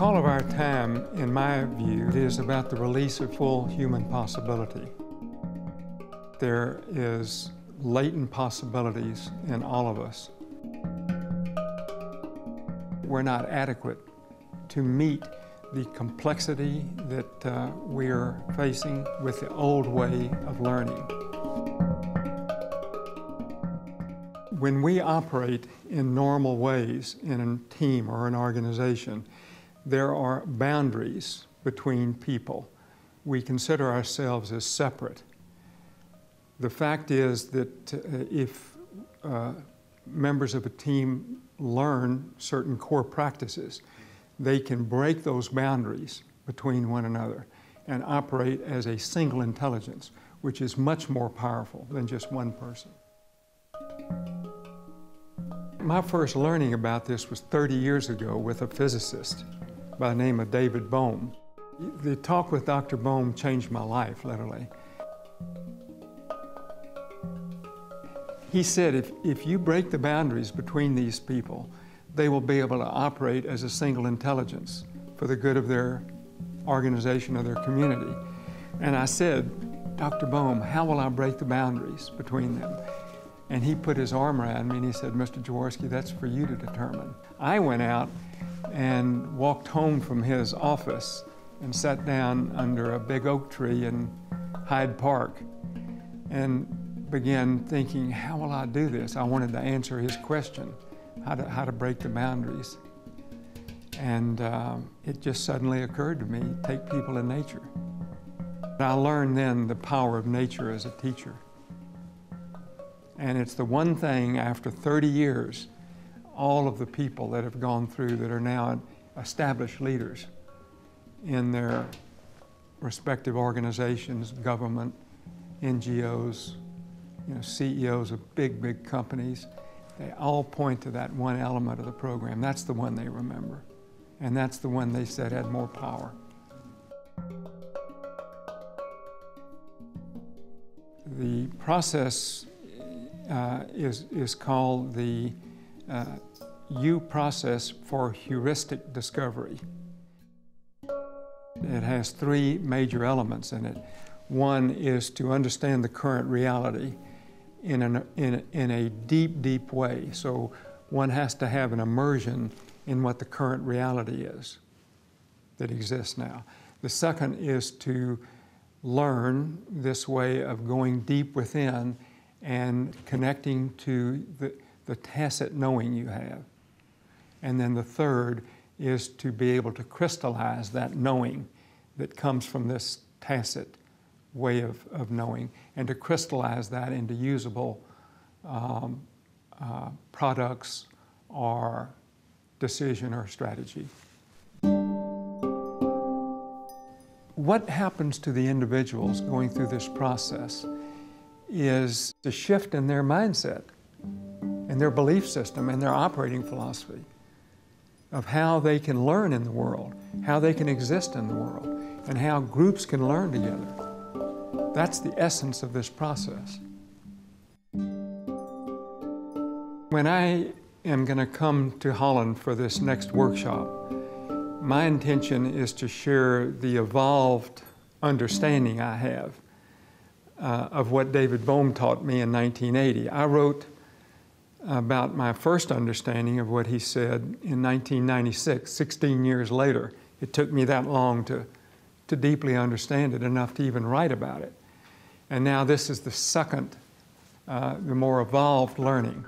call of our time, in my view, is about the release of full human possibility. There is latent possibilities in all of us. We're not adequate to meet the complexity that we're facing with the old way of learning. When we operate in normal ways in a team or an organization, there are boundaries between people. We consider ourselves as separate. The fact is that if members of a team learn certain core practices, they can break those boundaries between one another and operate as a single intelligence, which is much more powerful than just one person. My first learning about this was 30 years ago with a physicist by the name of David Bohm. The talk with Dr. Bohm changed my life, literally. He said, if you break the boundaries between these people, they will be able to operate as a single intelligence for the good of their organization or their community. And I said, Dr. Bohm, how will I break the boundaries between them? And he put his arm around me and he said, Mr. Jaworski, that's for you to determine. I went out and walked home from his office and sat down under a big oak tree in Hyde Park and began thinking, how will I do this? I wanted to answer his question, how to break the boundaries. And it just suddenly occurred to me, take people in nature. I learned then the power of nature as a teacher. And it's the one thing after 30 years, all of the people that have gone through that are now established leaders in their respective organizations, government, NGOs, CEOs of big companies, they all point to that one element of the program. That's the one they remember. And that's the one they said had more power. The process is called the U process for heuristic discovery. It has three major elements in it. One is to understand the current reality in a deep way. So one has to have an immersion in what the current reality is that exists now. The second is to learn this way of going deep within and connecting to the tacit knowing you have. And then the third is to be able to crystallize that knowing that comes from this tacit way of knowing, and to crystallize that into usable products or decision or strategy. What happens to the individuals going through this process is a shift in their mindset and their belief system and their operating philosophy of how they can learn in the world, how they can exist in the world, and how groups can learn together. That's the essence of this process. When I am going to come to Holland for this next workshop, my intention is to share the evolved understanding I have of what David Bohm taught me in 1980. I wrote about my first understanding of what he said in 1996, 16 years later. It took me that long to deeply understand it, enough to even write about it. And now this is the second, the more evolved learning.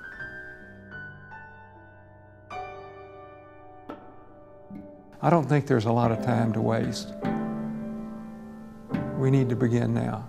I don't think there's a lot of time to waste. We need to begin now.